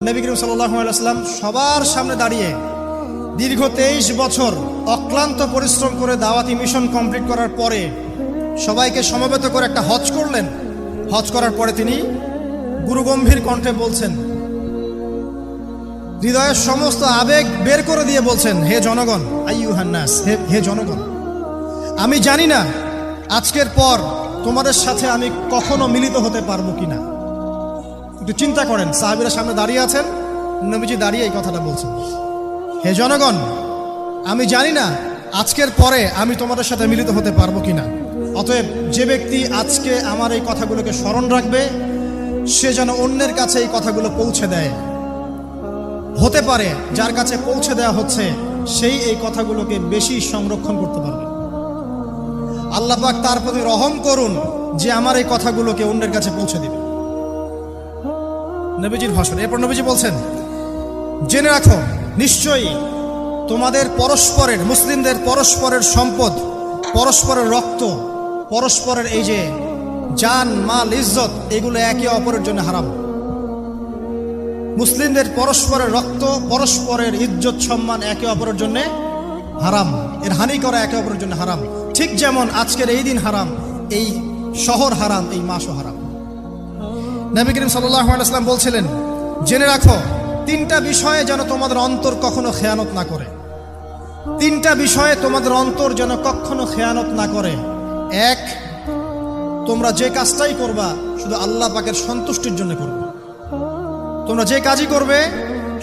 নবী করিম সাল্লাল্লাহু আলাইহি ওয়াসাল্লাম সবার সামনে দাঁড়িয়ে দীর্ঘ 23 বছর অক্লান্ত পরিশ্রম করে দাওয়াতি মিশন কমপ্লিট করার পরে সবাইকে সমবেত করে একটা হজ করলেন। হজ করার পরে তিনি গুরুগম্ভীর কণ্ঠে বলছেন, হৃদয়ের সমস্ত আবেগ বের করে দিয়ে বলছেন, হে জনগণ, আইয়ুহান নাস, হে জনগণ, আমি জানি না আজকের পর তোমাদের সাথে আমি কখনো মিলিত হতে পারবো কিনা। একটু চিন্তা করেন, সাহাবীরা সামনে দাঁড়িয়ে আছেন, নবীজি দাঁড়িয়ে এই কথাটা বলছেন, হে জনগণ, আমি জানি না আজকের পরে আমি তোমাদের সাথে মিলিত হতে পারবো কিনা। অতএব যে ব্যক্তি আজকে আমার এই কথাগুলোকে স্মরণ রাখবে সে যেন অন্যের কাছে এই কথাগুলো পৌঁছে দেয়। হতে পারে যার কাছে পৌঁছে দেওয়া হচ্ছে সেই এই কথাগুলোকে বেশি সংরক্ষণ করতে পারবে। আল্লাহ পাক তার প্রতি রহম করুন যে আমার এই কথাগুলোকে অন্যের কাছে পৌঁছে দিবে। নবীজির ভাষণ। এরপর নবীজি বলছেন, জেনে রাখো নিশ্চয়ই তোমাদের পরস্পরের, মুসলিমদের পরস্পরের সম্পদ, পরস্পরের রক্ত, পরস্পরের এই যে জান মাল ইজ্জত, এগুলো একে অপরের জন্য হারাম। মুসলিমদের পরস্পরের রক্ত, পরস্পরের ইজ্জত সম্মান একে অপরের জন্য হারাম। এর হানি করা একে অপরের জন্য হারাম। ঠিক যেমন আজকের এই দিন হারাম, এই শহর হারাম, এই মাসও হারাম। নবী করিম সাল্লাল্লাহু আলাইহি ওয়াসাল্লাম বলছিলেন, জেনে রাখো তিনটা বিষয়ে যেন তোমাদের অন্তর কখনো খেয়ানত না করে। তিনটা বিষয়ে তোমাদের অন্তর যেন কখনো খেয়ানত না করে। এক, তোমরা যে কাজটাই করবা শুধু আল্লাহ পাকের সন্তুষ্টির জন্য করবে। তোমরা যে কাজই করবে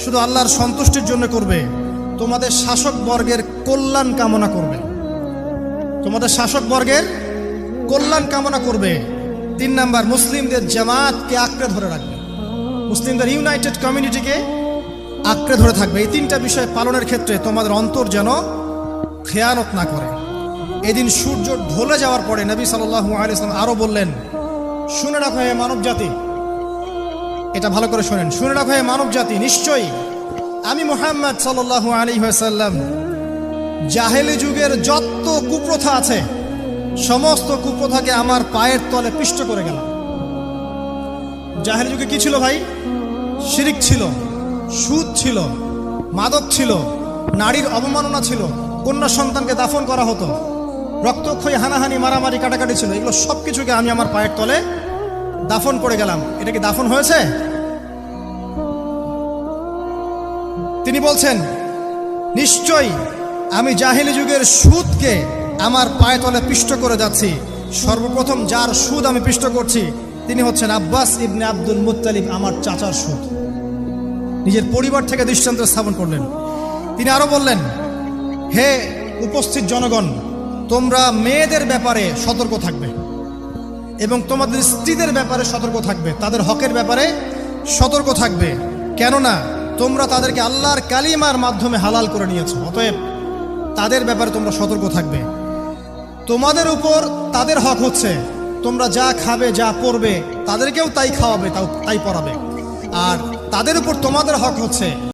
শুধু আল্লাহর সন্তুষ্টির জন্য করবে। তোমাদের শাসক বর্গের কল্যাণ কামনা করবে। তোমাদের শাসক বর্গের কল্যাণ কামনা করবে। 3 নাম্বার, মুসলিমদের জামাতকে আঁকড়ে ধরে রাখবে। মুসলিমদের ইউনাইটেড কমিউনিটিকে আঁকড়ে ধরে থাকবে। এই 3টা বিষয় পালনের ক্ষেত্রে তোমাদের অন্তর যেন খেয়ানত না করে। এদিন সূর্য ঢলে যাওয়ার পরে নবী সাল্লাল্লাহু আলাইহি ওয়াসাল্লাম আরো বললেন, শুনে রাখো হে মানব জাতি, এটা ভালো করে শোনেন, শুনে রাখো হে মানব জাতি, নিশ্চয়ই আমি মুহাম্মদ সাল্লাল্লাহু আলাইহি ওয়াসাল্লাম জাহেলি যুগের যত কুপ্রথা আছে সমস্ত কুপ্রথাকে আমার পায়ের তলে পিষ্ট করে গেলাম। জাহেলি যুগে কি ছিল ভাই? শিরিক ছিল, সুদ ছিল, মাদক ছিল, নারীর অবমাননা ছিল, কন্যা সন্তানকে দাফন করা হতো, রক্তক্ষয়ী, হানাহানি, মারামারি, কাটাকাটি ছিল। এগুলো সব কিছুকে আমি আমার পায়ের তলে দাফন করে গেলাম। এটা কি দাফন হয়েছে? তিনি বলছেন, নিশ্চয়ই আমি জাহেলি যুগের সুদকে আমার পায়ে তলে পিষ্ট করে যাচ্ছি। সর্বপ্রথম যার সুদ আমি পিষ্ট করছি তিনি হচ্ছেন আব্বাস ইবনে আব্দুল মুত্তালিব, আমার চাচার সুদ। নিজের পরিবার থেকে দৃষ্টান্ত স্থাপন করলেন। তিনি আরো বললেন, হে উপস্থিত জনগণ, তোমরা মেয়েদের ব্যাপারে সতর্ক থাকবে এবং তোমাদের স্ত্রীদের ব্যাপারে সতর্ক থাকবে, তাদের হকের ব্যাপারে সতর্ক থাকবে, কেননা তোমরা তাদেরকে আল্লাহর কালিমার মাধ্যমে হালাল করে নিয়েছো। অতএব তাদের ব্যাপারে তোমরা সতর্ক থাকবে। তোমাদের উপর তাদের হক হচ্ছে তোমরা যা খাবে, যা পরবে, তাদেরকেও তাই খাওয়াবে, তাই পরাবে। আর তাদের উপর তোমাদের হক হচ্ছে